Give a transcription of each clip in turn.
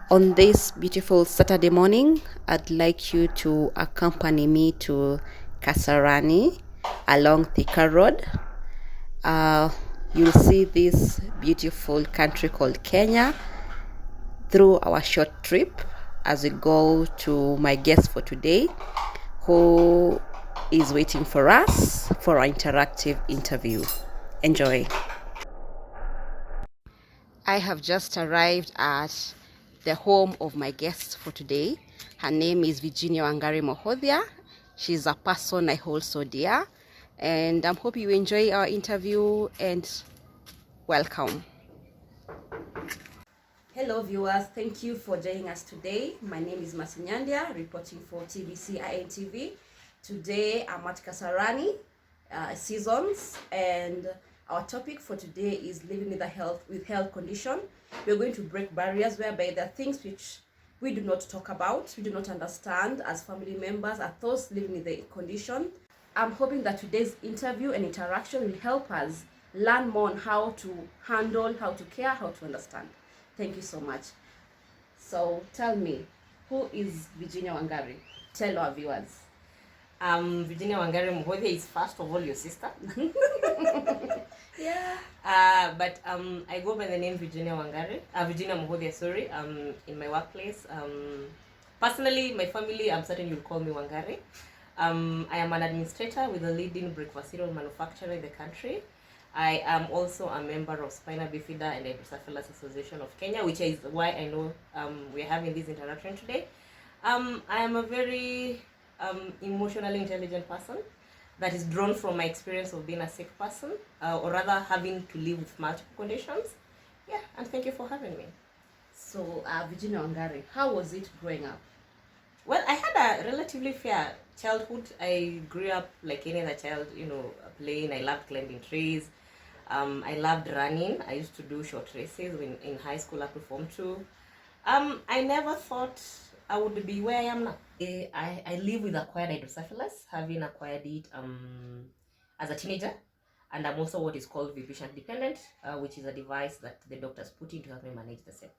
On this beautiful Saturday morning, I'd like you to accompany me to Kasarani along Thika Road. Uh, you'll see this beautiful country called Kenya through our short trip as we go to my guest for today, who is waiting for us for our interactive interview. Enjoy. I have just arrived at the home of my guest for today. Her name is Virginia Wangari Mohodhia. She's a person I hold so dear. And I'm hoping you enjoy our interview and welcome. Hello viewers, thank you for joining us today. My name is Nandya, reporting for TBC INTV. Today I'm at Kasarani Seasons, and our topic for today is living with health condition. We're going to break barriers whereby there are things which we do not talk about, we do not understand as family members, as those living with the condition. I'm hoping that today's interview and interaction will help us learn more on how to handle, how to care, how to understand. Thank you so much. So tell me, who is Virginia Wangari? Tell our viewers. Virginia Wangari Mohodhia is first of all your sister. Yeah. But I go by the name Virginia Wangari. Virginia Mohodhia, sorry. In my workplace. Personally, my family, I'm certain you'll call me Wangari. I am an administrator with a leading breakfast cereal manufacturer in the country. I am also a member of Spina Bifida and Hydrocephalus Association of Kenya, which is why I know we're having this interaction today. I am a very emotionally intelligent person that is drawn from my experience of being a sick person, or rather having to live with multiple conditions. Yeah, and thank you for having me. So, Virginia Wangari, how was it growing up? Well, I had a relatively fair childhood. I grew up like any other child, playing. I loved climbing trees. I loved running. I used to do short races in high school up to Form 2. I never thought I would be where I am now. I live with acquired hydrocephalus, having acquired it as a teenager. And I'm also what is called vision dependent, which is a device that the doctors put in to help me manage the same.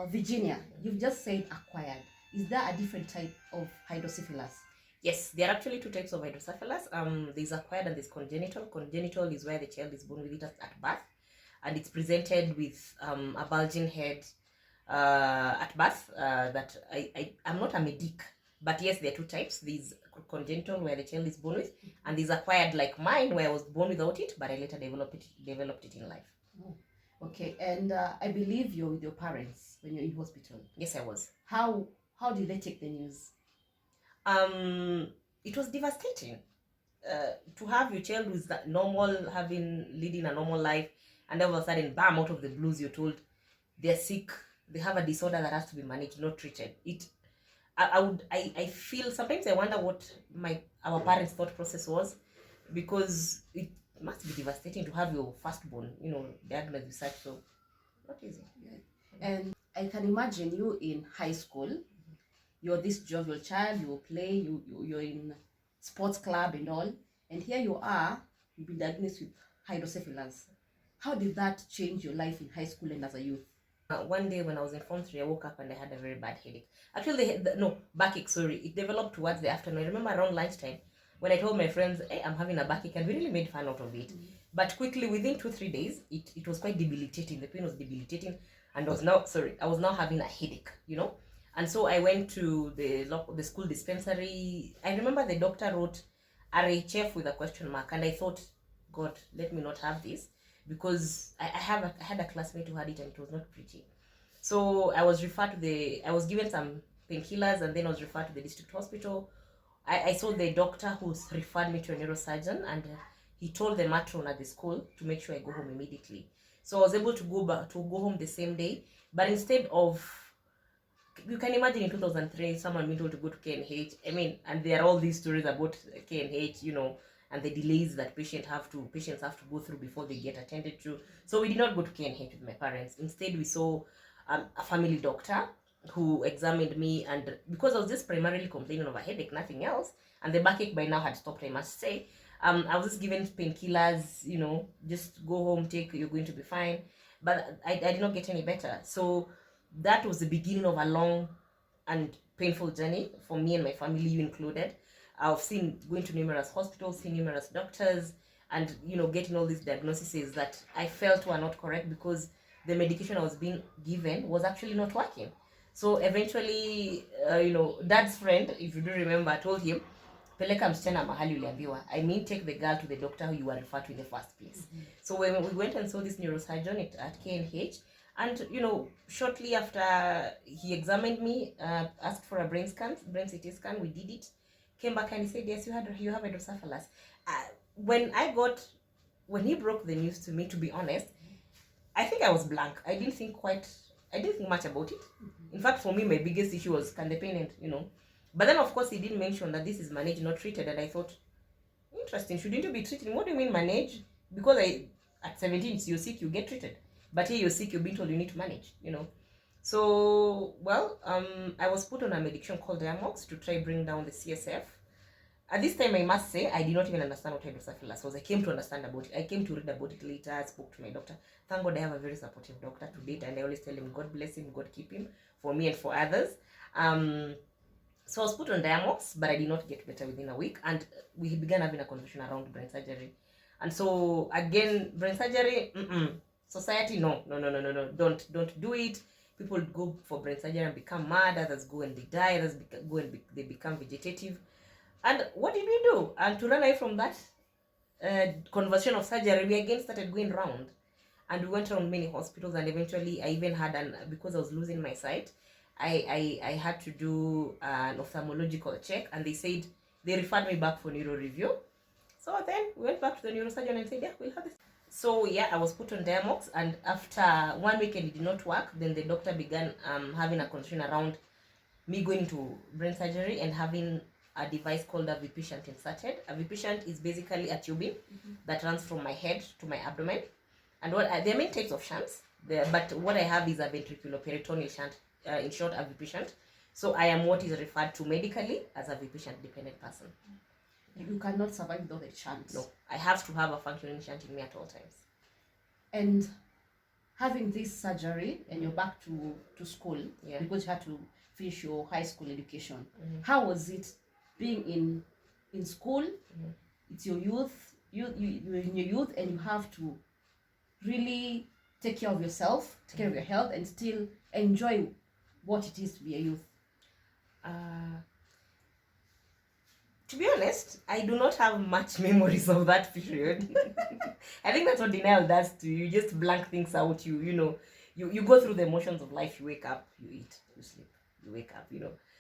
Virginia, you've just said acquired. Is there a different type of hydrocephalus? Yes, there are actually two types of hydrocephalus. There's acquired and there's congenital. Congenital is where the child is born with it at birth, and it's presented with a bulging head at birth. That I'm not a medic, but yes, there are two types. There's congenital where the child is born with, and there's acquired like mine where I was born without it, but I later developed it in life. Oh, okay, and I believe you're with your parents when you're in hospital. Yes, I was. How did they take the news? It was devastating. To have your child who's normal, leading a normal life, and all of a sudden, bam, out of the blues, you're told they're sick, they have a disorder that has to be managed, not treated. I feel sometimes I wonder what our parents' thought process was, because it must be devastating to have your firstborn, diagnosed with such. So not easy. Yeah. And I can imagine you in high school. You're this jovial child, you play, you're in sports club and all, and here you are, you've been diagnosed with hydrocephalus. How did that change your life in high school and as a youth? One day when I was in Form 3, I woke up and I had a very bad headache. Actually, backache, sorry. It developed towards the afternoon. I remember around lunchtime when I told my friends, hey, I'm having a backache, and we really made fun out of it. Mm-hmm. But quickly, within 2-3 days, it was quite debilitating. The pain was debilitating, and I was now having a headache, And so I went to the school dispensary. I remember the doctor wrote RHF with a question mark, and I thought, God, let me not have this, because I had a classmate who had it and it was not pretty. So I was given some painkillers, and then I was referred to the district hospital. I saw the doctor who referred me to a neurosurgeon, and he told the matron at the school to make sure I go home immediately. So I was able to go home the same day, but instead of, you can imagine in 2003 someone being told to go to KNH. I mean, and there are all these stories about KNH, and the delays that patients have to go through before they get attended to. So we did not go to KNH with my parents. Instead, we saw a family doctor who examined me, and because I was just primarily complaining of a headache, nothing else, and the backache by now had stopped, I must say. I was just given painkillers, just go home, you're going to be fine. But I did not get any better. So that was the beginning of a long and painful journey for me and my family, you included. I've seen going to numerous hospitals, seeing numerous doctors, and getting all these diagnoses that I felt were not correct because the medication I was being given was actually not working. So eventually, dad's friend, if you do remember, told him, peleka msichana mahali uliambiwa. I mean, take the girl to the doctor who you were referred to in the first place. So when we went and saw this neurosurgeon at KNH, and shortly after he examined me, asked for a brain CT scan, we did it, came back and he said, yes, you have hydrocephalus. When he broke the news to me, to be honest, I think I was blank. I didn't think much about it. In fact, for me, my biggest issue was, can the pain end, But then, of course, he did mention that this is managed, not treated. And I thought, interesting, shouldn't you be treated? What do you mean manage? Because at 17, you're sick, you get treated. But here you're sick, you're being told you need to manage, So, well, I was put on a medication called Diamox to try bring down the CSF. At this time, I must say, I did not even understand what hydrocephalus was. I came to understand about it. I came to read about it later. I spoke to my doctor. Thank God I have a very supportive doctor to date, and I always tell him, God bless him, God keep him, for me and for others. So I was put on Diamox, but I did not get better within a week, and we began having a conversation around brain surgery. And so, again, brain surgery, society, no, don't do it. People go for brain surgery and become mad, others go and they die, others they become vegetative. And what did we do? And to run away from that conversion of surgery, we again started going round. And we went around many hospitals, and eventually I even had because I was losing my sight, I had to do an ophthalmological check, and they referred me back for neuro review. So then we went back to the neurosurgeon and said, yeah, we'll have this. So yeah, I was put on Diamox, and after 1 week and it did not work, then the doctor began having a conversation around me going to brain surgery and having a device called a VP shunt inserted. A VP shunt is basically a tubing that runs from my head to my abdomen. And there are many types of shunts, but what I have is a ventriculoperitoneal shunt, in short, a VP shunt. So I am what is referred to medically as a VP shunt dependent person. You cannot survive without a shunt. No, I have to have a functioning shunt in me at all times. And having this surgery and you're back to school, because you had to finish your high school education. How was it being in school? It's your youth, you're in your youth, and you have to really take care of yourself, take care of your health, and still enjoy what it is to be a youth. To be honest, I do not have much memories of that period. I think that's what denial does to you. You just blank things out. You go through the emotions of life. You wake up, you eat, you sleep, you wake up,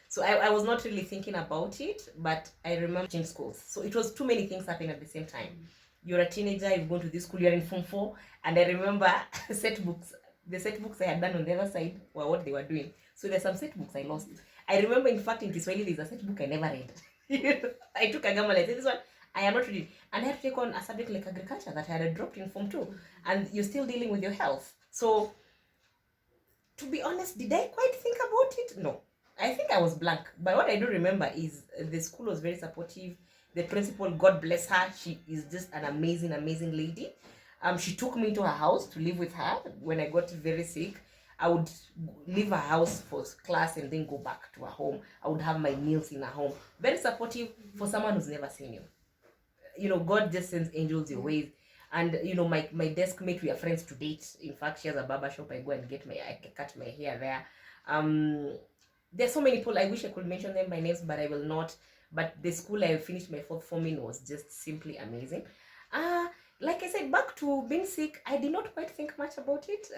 So I was not really thinking about it, but I remember changing schools. So it was too many things happening at the same time. You're a teenager, you've gone to this school, you're in Form 4, and I remember the set books I had done on the other side were what they were doing. So there's some set books I lost. I remember, in fact, in Kiswahili, there's a set book I never read. I took a gamble. I said, this one, I am not reading. And I had to take on a subject like agriculture that I had dropped in Form 2. And you're still dealing with your health. So, to be honest, did I quite think about it? No. I think I was blank. But what I do remember is the school was very supportive. The principal, God bless her, she is just an amazing, amazing lady. She took me into her house to live with her when I got very sick. I would leave her house for class and then go back to her home. I would have my meals in her home. Very supportive for someone who's never seen you. God just sends angels your ways. And, my desk mate, we are friends to date. In fact, she has a barber shop. I go and I cut my hair there. There's so many people. I wish I could mention them by names, but I will not. But the school I finished my fourth form in was just simply amazing. Like I said, back to being sick, I did not quite think much about it.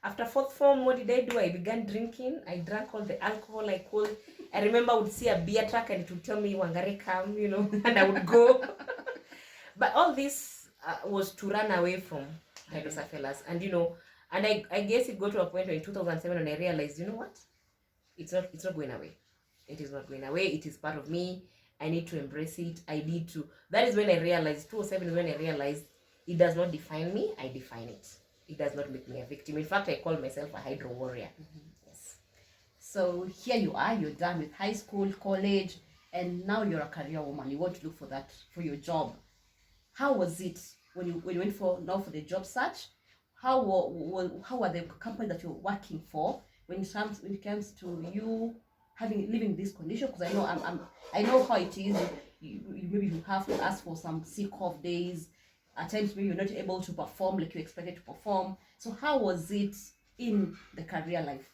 After fourth form, what did I do? I began drinking. I drank all the alcohol I could. I remember I would see a beer truck and it would tell me, Wangare come, and I would go. But all this was to run away from hydrocephalus. And, and I guess it got to a point in 2007 and I realized, you know what? It's not going away. It is not going away. It is part of me. I need to embrace it. That is when I realized, 2007 is when I realized it does not define me. I define it. It does not make me a victim. In fact, I call myself a hydro warrior. Yes. So here you are, you're done with high school, college, and now you're a career woman. You want to look for for your job. How was it when you went for the job search? How are the companies that you're working for? when it comes to you living this condition? Because I know how it is. Maybe you have to ask for some sick off days. At times maybe you're not able to perform like you expected to perform. So how was it in the career life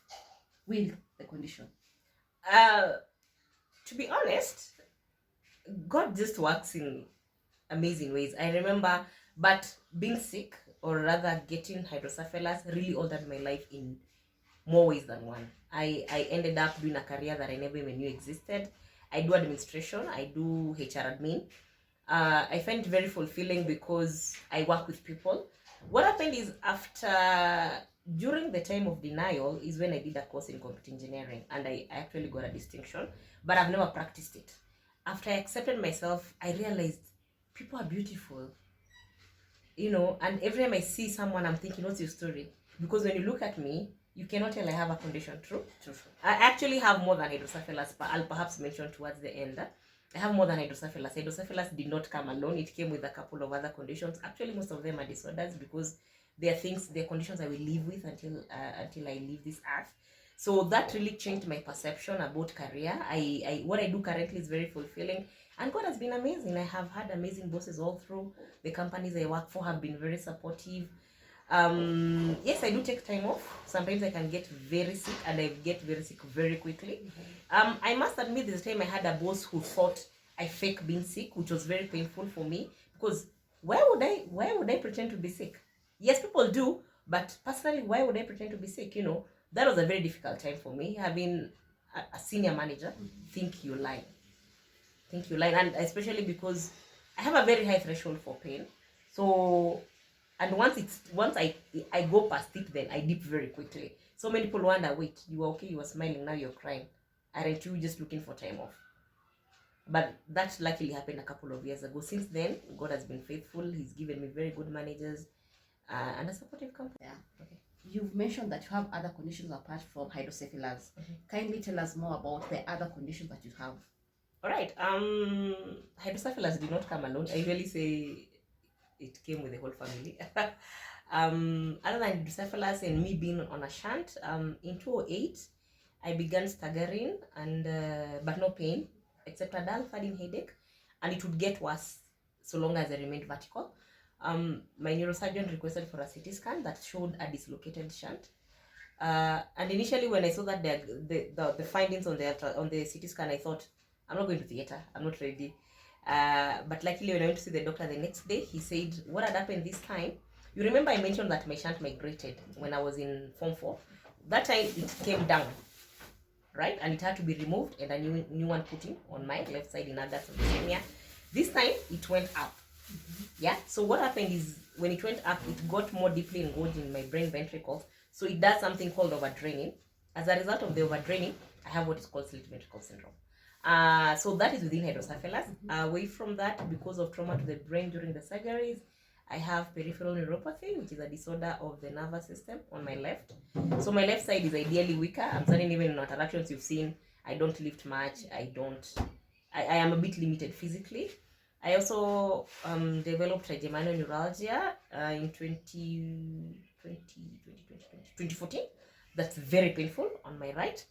with the condition? To be honest, God just works in amazing ways. I remember, but being sick, or rather getting hydrocephalus, really altered my life in more ways than one. I ended up doing a career that I never even knew existed. I do administration, I do HR admin. I find it very fulfilling because I work with people. What happened is during the time of denial is when I did a course in computer engineering, and I actually got a distinction, but I've never practiced it. After I accepted myself, I realized people are beautiful, and every time I see someone, I'm thinking, what's your story? Because when you look at me, you cannot tell I have a condition. True. I actually have more than hydrocephalus, but I'll perhaps mention towards the end. I have more than hydrocephalus. Hydrocephalus did not come alone. It came with a couple of other conditions. Actually, most of them are disorders because they're conditions I will live with until I leave this earth. So that really changed my perception about career. What I do currently is very fulfilling, and God has been amazing. I have had amazing bosses all through. The companies I work for have been very supportive. Yes, I do take time off. Sometimes I can get very sick, and I get very sick very quickly. I must admit, this time I had a boss who thought I fake being sick, which was very painful for me, because why would I pretend to be sick? Yes, people do, but personally, why would I pretend to be sick? That was a very difficult time for me. Having a senior manager think you lie, and especially because I have a very high threshold for pain. So, and once I go past it, then I dip very quickly. So many people wonder, wait, you were okay, you were smiling, now you're crying. Aren't you just looking for time off? But that luckily happened a couple of years ago. Since then, God has been faithful. He's given me very good managers and a supportive company. Yeah. Okay. You've mentioned that you have other conditions apart from hydrocephalus. Kindly tell us more about the other conditions that you have. All right. Hydrocephalus did not come alone. I usually say it came with the whole family. Other than hydrocephalus and me being on a shunt, in 2008, I began staggering but no pain, except a dull thudding headache, and it would get worse so long as I remained vertical. My neurosurgeon requested for a CT scan that showed a dislocated shunt. And initially, when I saw that the findings on the CT scan, I thought, I'm not going to theater. I'm not ready. But luckily, when I went to see the doctor the next day, he said, what had happened this time? You remember I mentioned that my shunt migrated when I was in Form 4. That time, it came down, right? And it had to be removed and a new one put in on my left side in August of the same year. This time, it went up. Yeah. So what happened is when it went up, it got more deeply engorged in my brain ventricles. So it does something called overdraining. As a result of the overdraining, I have what is called slit ventricle syndrome. So that is within hydrocephalus. Away from that, because of trauma to the brain during the surgeries, I have peripheral neuropathy, which is a disorder of the nervous system on my left. So my left side is ideally weaker. I'm certain even in interactions you've seen, I don't lift much. I am a bit limited physically. I also developed trigeminal neuralgia in 2014. That's very painful on my right.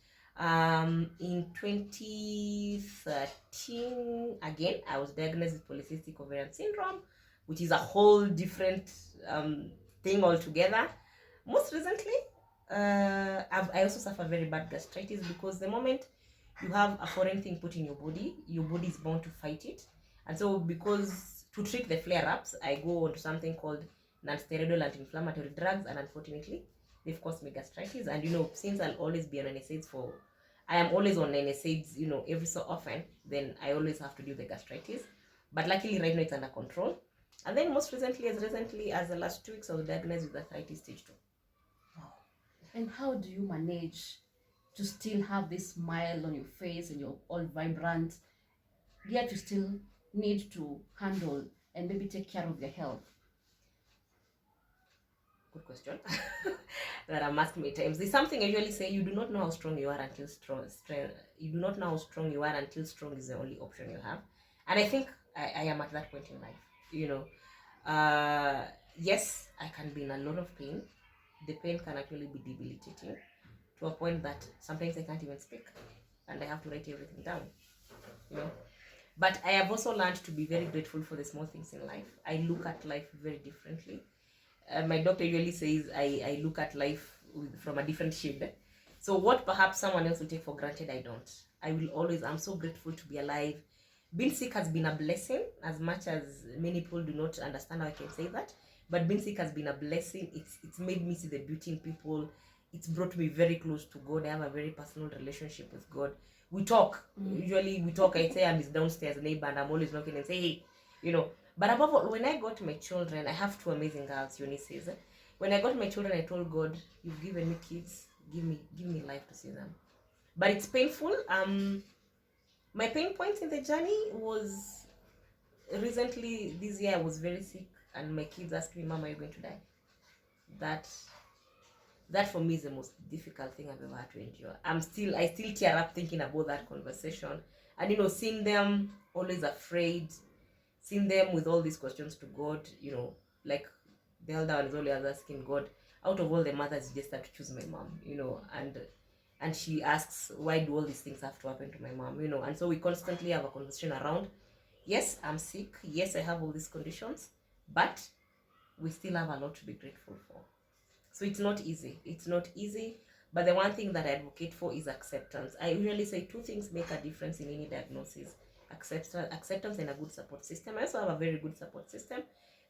In 2013, again, I was diagnosed with polycystic ovarian syndrome, which is a whole different thing altogether. Most recently, I also suffer very bad gastritis because the moment you have a foreign thing put in your body is bound to fight it. And so because to treat the flare-ups, I go on to something called non-steroidal anti-inflammatory drugs, and unfortunately, they've caused me gastritis. And since I'll always be on NSAIDs I am always on NSAIDs, every so often, then I always have to do the gastritis. But luckily right now it's under control. And then most recently as the last 2 weeks, I was diagnosed with arthritis stage 2. Wow. And how do you manage to still have this smile on your face and you're all vibrant, yet you still need to handle and maybe take care of your health? Good question. That I'm asked many times. There's something I usually say: you do not know how strong you are until strong. You do not know how strong you are until strong is the only option you have. And I think I am at that point in life. Yes, I can be in a lot of pain. The pain can actually be debilitating. To to a point that sometimes I can't even speak and I have to write everything down, you know. But I have also learned to be very grateful for the small things in life. I look at life very differently. My doctor usually says I look at life from a different shade. So what perhaps someone else will take for granted, I don't. I'm so grateful to be alive. Being sick has been a blessing, as much as many people do not understand how I can say that. But being sick has been a blessing. It's made me see the beauty in people. It's brought me very close to God. I have a very personal relationship with God. We talk. Usually we talk. I say I'm his downstairs neighbor and I'm always knocking and say, hey, you know. But above all, when I got my children, I have two amazing girls, Eunice's. When I got my children, I told God, you've given me kids, give me life to see them. But it's painful. My pain points in the journey was recently this year I was very sick and my kids asked me, Mama, are you going to die? That for me is the most difficult thing I've ever had to endure. I still tear up thinking about that conversation. And seeing them always afraid, seeing them with all these questions to God, like the elder one is always asking God, out of all the mothers, you just have to choose my mom, and she asks, why do all these things have to happen to my mom, and so we constantly have a conversation around, yes, I'm sick, yes, I have all these conditions, but we still have a lot to be grateful for. So it's not easy, but the one thing that I advocate for is acceptance. I usually say two things make a difference in any diagnosis: acceptance and a good support system. I also have a very good support system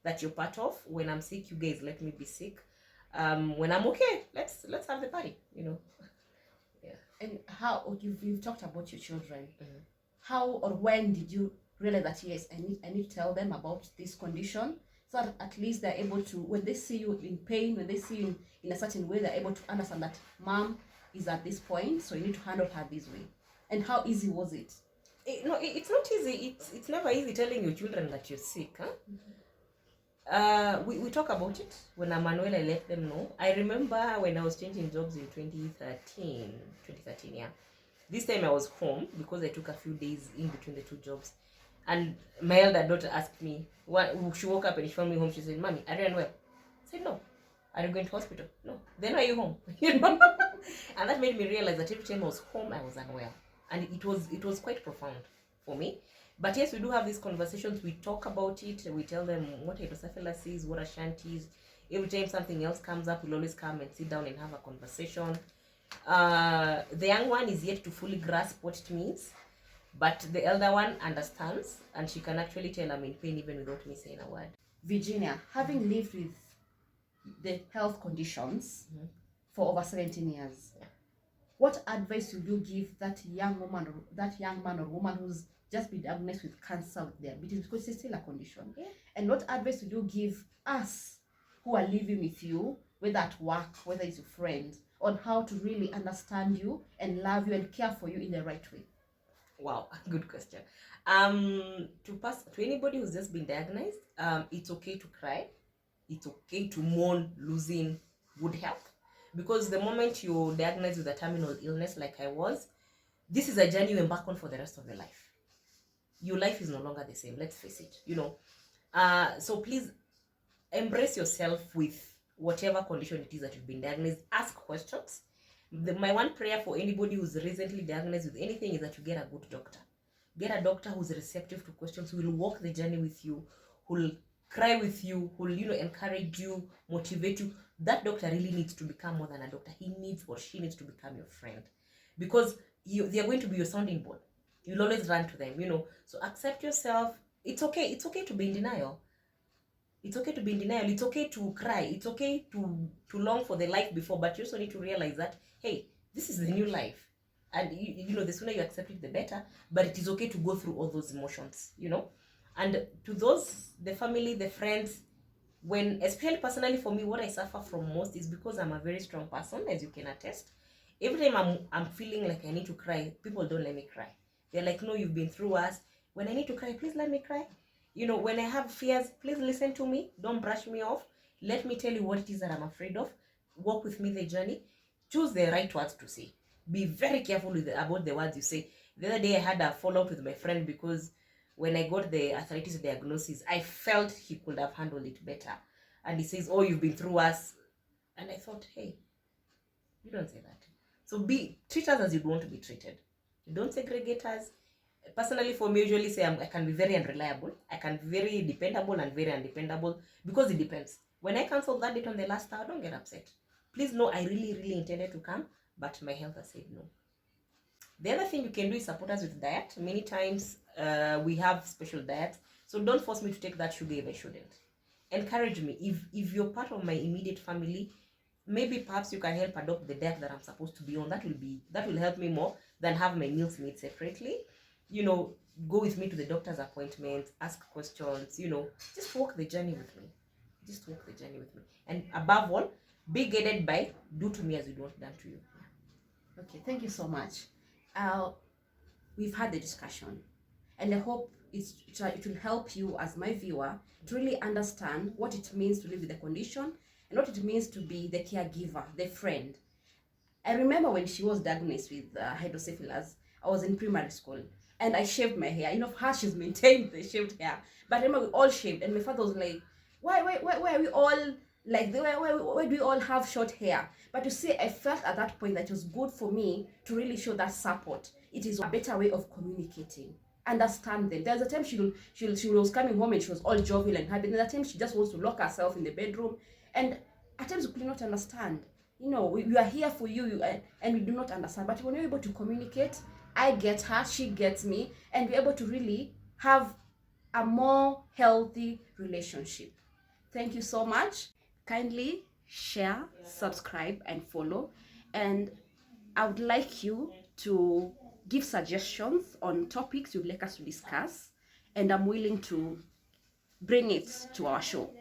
that you're part of. When I'm sick, you guys let me be sick. When I'm okay, let's have the party, Yeah. And how you've talked about your children? Mm-hmm. How or when did you realize that yes, I need to tell them about this condition, so that at least they're able to, when they see you in pain, when they see you in a certain way, they're able to understand that mom is at this point, so you need to handle her this way. And how easy was it? It's not easy. It's never easy telling your children that you're sick, huh? Mm-hmm. We talk about it. When Manuel, I let them know. I remember when I was changing jobs in 2013, yeah. This time I was home because I took a few days in between the two jobs. And my elder daughter asked me, she woke up and she found me home. She said, Mommy, are you unwell? I said, no. Are you going to hospital? No. Then why are you home? And that made me realize that every time I was home, I was unwell. And it was quite profound for me. But yes, we do have these conversations. We talk about it. We tell them what hydrocephalus is, what Ashanti is. Every time something else comes up, we'll always come and sit down and have a conversation. The young one is yet to fully grasp what it means. But the elder one understands, and she can actually tell I'm in pain even without me saying a word. Virginia, having lived with the health conditions for over 17 years, what advice would you give that young woman, that young man or woman who's just been diagnosed with cancer with diabetes, because it's still a condition? Yeah. And what advice would you give us who are living with you, whether at work, whether it's your friend, on how to really understand you and love you and care for you in the right way? Wow, good question. To anybody who's just been diagnosed, it's okay to cry. It's okay to mourn losing good health. Because the moment you're diagnosed with a terminal illness like I was, this is a journey you embark on for the rest of your life. Your life is no longer the same, let's face it, So please embrace yourself with whatever condition it is that you've been diagnosed. Ask questions. My one prayer for anybody who's recently diagnosed with anything is that you get a good doctor. Get a doctor who's receptive to questions, who will walk the journey with you, who will cry with you, who will encourage you, motivate you. That doctor really needs to become more than a doctor. He needs or she needs to become your friend, because they are going to be your sounding board. You'll always run to them, So accept yourself. It's okay. It's okay to be in denial. It's okay to be in denial. It's okay to cry. It's okay to long for the life before, but you also need to realize that, hey, this is the new life. And, the sooner you accept it, the better. But it is okay to go through all those emotions, And to those, the family, the friends, especially personally for me, what I suffer from most is because I'm a very strong person, as you can attest. Every time I'm feeling like I need to cry, people don't let me cry. They're like, no, you've been through us. When I need to cry, please let me cry. When I have fears, please listen to me. Don't brush me off. Let me tell you what it is that I'm afraid of. Walk with me the journey. Choose the right words to say. Be very careful about the words you say. The other day I had a fallout with my friend because when I got the arthritis diagnosis, I felt he could have handled it better. And he says, oh, you've been through us. And I thought, hey, you don't say that. So treat us as you'd want to be treated. Don't segregate us. Personally, for me, usually say I can be very unreliable. I can be very dependable and very undependable, because it depends. When I cancel that date on the last hour, don't get upset. Please know I really intended to come, but my health has said no. The other thing you can do is support us with diet. Many times we have special diets, so don't force me to take that sugar if I shouldn't. Encourage me. If you're part of my immediate family, maybe perhaps you can help adopt the diet that I'm supposed to be on. That will help me more than have my meals made separately. Go with me to the doctor's appointments, ask questions, just walk the journey with me. Just walk the journey with me. And above all, be guided by do to me as you don't done to you. Okay, thank you so much. We've had the discussion, and I hope it will help you as my viewer to really understand what it means to live with the condition and what it means to be the caregiver, the friend. I remember when she was diagnosed with hydrocephalus, I was in primary school and I shaved my hair. Her, she's maintained the shaved hair. But I remember we all shaved, and my father was like, why are we all like, why do we all have short hair? But you see, I felt at that point that it was good for me to really show that support. It is a better way of communicating. Understand them. There's a time she was coming home and she was all jovial and happy. There's a time she just wants to lock herself in the bedroom. And at times we could not understand. We are here for you, and we do not understand. But when we're able to communicate, I get her, she gets me, and we're able to really have a more healthy relationship. Thank you so much. Kindly share, subscribe, and follow. And I would like you to give suggestions on topics you'd like us to discuss, and I'm willing to bring it to our show.